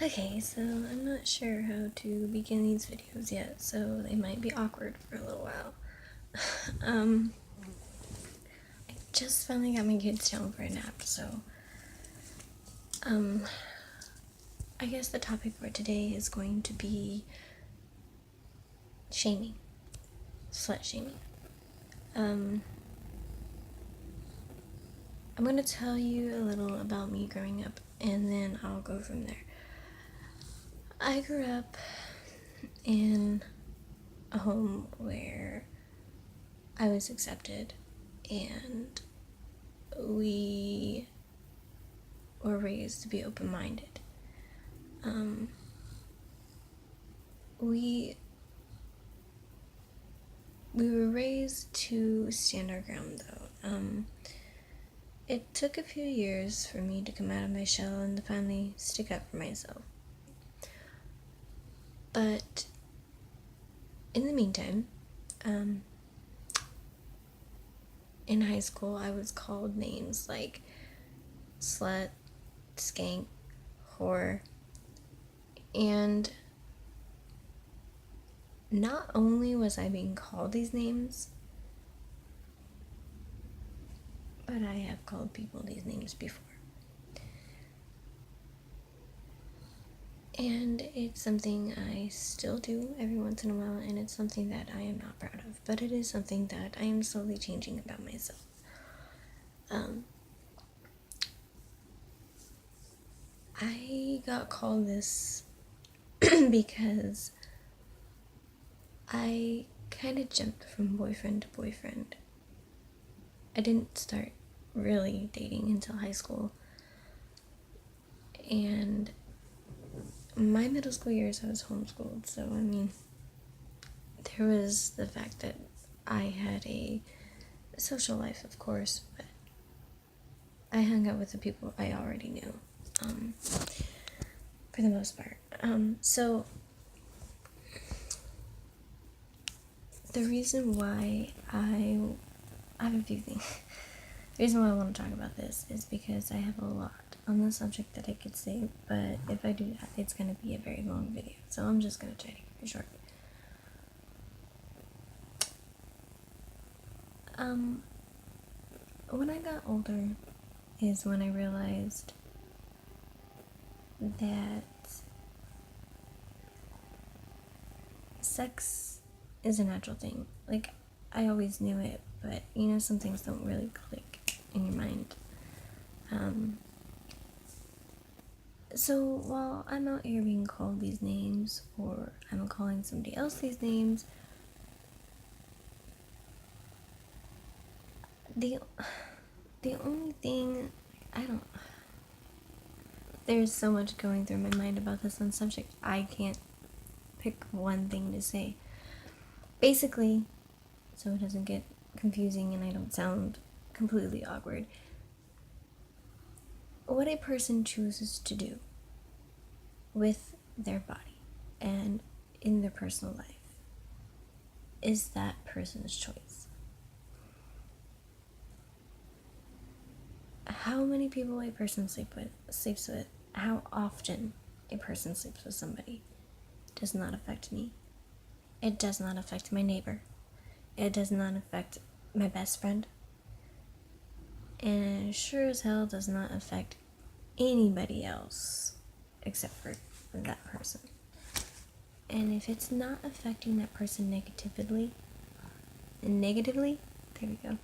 Okay, so I'm not sure how to begin these videos yet, so they might be awkward for a little while. I just finally got my kids down for a nap, so um, I guess the topic for today is going to be shaming, slut shaming. I'm going to tell you a little about me growing up, and then I'll go from there. I grew up in a home where I was accepted, and we were raised to be open-minded. We were raised to stand our ground, though. It took a few years for me to come out of my shell and to finally stick up for myself. But in the meantime, in high school, I was called names like slut, skank, whore, and not only was I being called these names, but I have called people these names before. And it's something I still do every once in a while, and it's something that I am not proud of, but it is something that I am slowly changing about myself. I got called this because I kind of jumped from boyfriend to boyfriend. I didn't start really dating until high school, and my middle school years I was homeschooled, so I mean, there was the fact that I had a social life, of course, but I hung out with the people I already knew, for the most part. So the reason why I have a few things. The reason why I want to talk about this is because I have a lot on the subject that I could say, but if I do that, it's going to be a very long video, so I'm just going to try to keep it short. When I got older is when I realized that sex is a natural thing. Like, I always knew it, but you know, some things don't really click in your mind. So while I'm out here being called these names, or I'm calling somebody else these names, the only thing, there's so much going through my mind about this one subject, I can't pick one thing to say. Basically, so it doesn't get confusing and I don't sound completely awkward, what a person chooses to do with their body and in their personal life is that person's choice. How many people a person sleeps with, how often a person sleeps with somebody does not affect me. It does not affect my neighbor. It does not affect my best friend. And it sure as hell does not affect anybody else except for that person. And if it's not affecting that person negatively, there we go,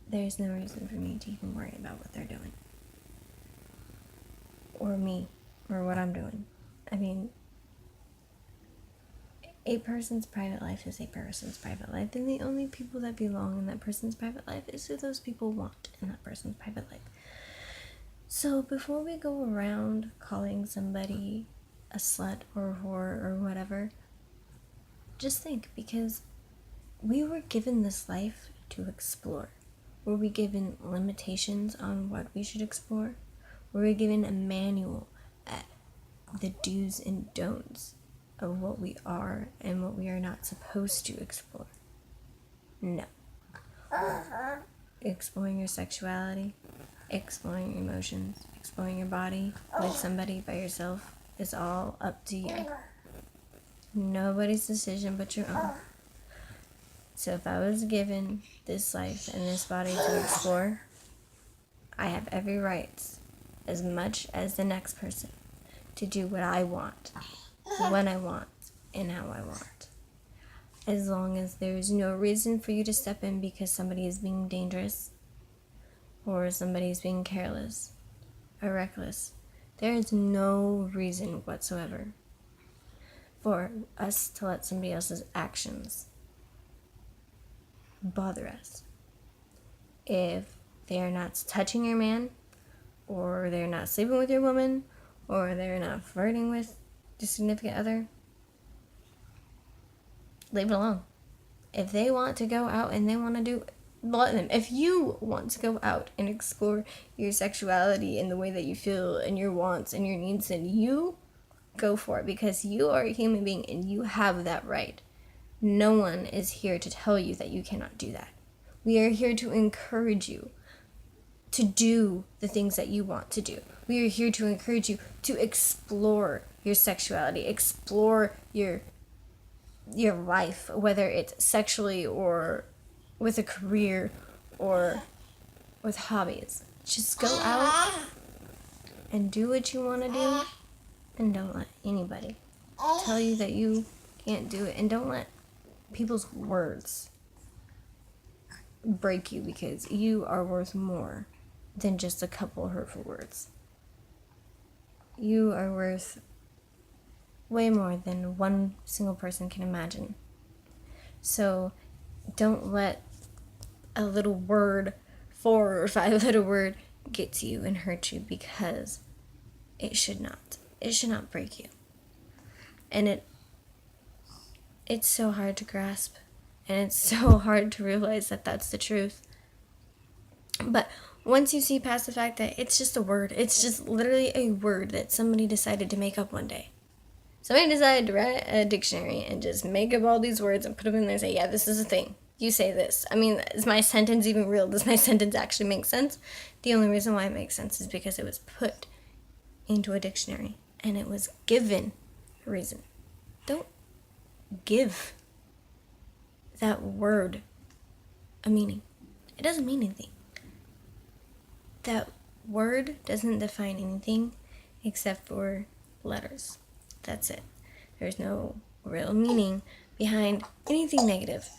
there's no reason for me to even worry about what they're doing. Or me, or what I'm doing. I mean, a person's private life is a person's private life, and the only people that belong in that person's private life is who those people want in that person's private life. So before we go around calling somebody a slut or a whore or whatever, just think, because we were given this life to explore. Were we given limitations on what we should explore? Were we given a manual at the do's and don'ts of what we are and what we are not supposed to explore? No. Exploring your sexuality, Exploring your emotions, exploring your body with somebody, by yourself, is all up to you. Nobody's decision but your own. So if I was given this life and this body to explore, I have every right, as much as the next person, to do what I want, when I want, and how I want. As long as there's no reason for you to step in because somebody is being dangerous or somebody is being careless or reckless. There is no reason whatsoever for us to let somebody else's actions bother us. If they are not touching your man, or they're not sleeping with your woman, or they're not flirting with your significant other, leave it alone. If they want to go out and they want to do, let them. If you want to go out and explore your sexuality in the way that you feel and your wants and your needs, then you go for it, because you are a human being and you have that right. No one is here to tell you that you cannot do that. We are here to encourage you to do the things that you want to do. We are here to encourage you to explore your sexuality, explore your life, whether it's sexually or with a career or with hobbies. Just go out and do what you want to do, and don't let anybody tell you that you can't do it, and don't let people's words break you, because you are worth more than just a couple hurtful words. You are worth way more than one single person can imagine. So don't let a little word, 4 or 5 little word, get to you and hurt you, because it should not. It should not break you. And it's so hard to grasp, and it's so hard to realize that that's the truth. But once you see past the fact that it's just a word, it's just literally a word that somebody decided to make up one day. Somebody decided to write a dictionary and just make up all these words and put them in there and say, yeah, this is a thing. You say this. I mean, is my sentence even real? Does my sentence actually make sense? The only reason why it makes sense is because it was put into a dictionary and it was given a reason. Don't give that word a meaning. It doesn't mean anything. That word doesn't define anything except for letters. That's it. There's no real meaning behind anything negative.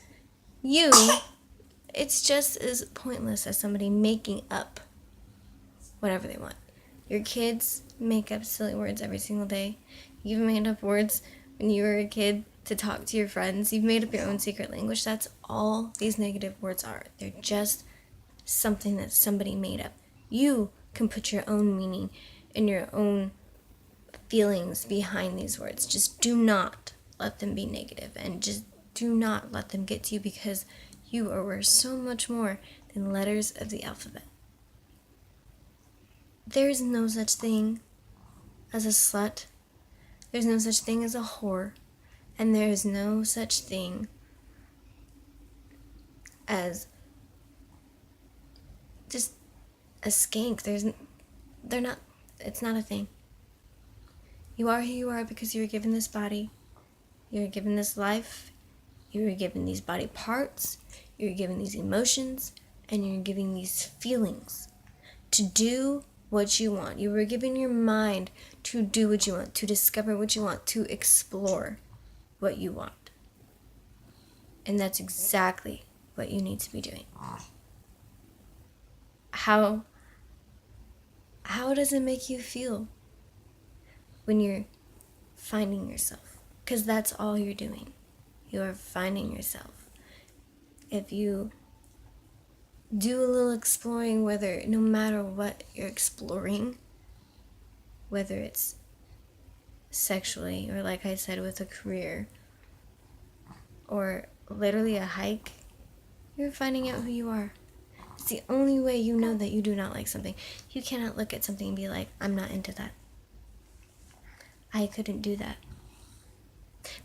It's just as pointless as somebody making up whatever they want. Your kids make up silly words every single day. You've made up words when you were a kid to talk to your friends. You've made up your own secret language. That's all these negative words are. They're just something that somebody made up. You can put your own meaning and your own feelings behind these words. Just do not let them be negative, and just do not let them get to you, because you are worth so much more than letters of the alphabet. There's no such thing as a slut. There's no such thing as a whore. And there is no such thing as just a skank. It's not a thing. You are who you are because you were given this body. You were given this life. You were given these body parts. You were given these emotions. And you're given these feelings to do what you want. You were given your mind to do what you want, to discover what you want, to explore what you want. And that's exactly what you need to be doing. How does it make you feel when you're finding yourself? Because that's all you're doing. You are finding yourself. If you do a little exploring, no matter what you're exploring, whether it's sexually or, like I said, with a career or literally a hike, you're finding out who you are. It's the only way you know that you do not like something. You cannot look at something and be like, I'm not into that. I couldn't do that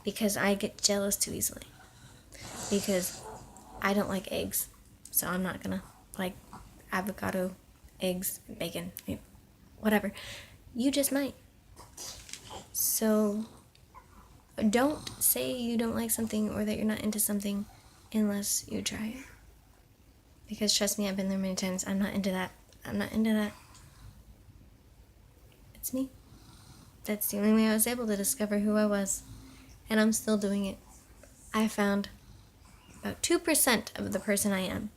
because I get jealous too easily, because I don't like eggs, so I'm not gonna like avocado eggs, bacon, whatever. You just might. So don't say you don't like something or that you're not into something unless you try it. Because trust me, I've been there many times. I'm not into that. I'm not into that. It's me. That's the only way I was able to discover who I was. And I'm still doing it. I found about 2% of the person I am.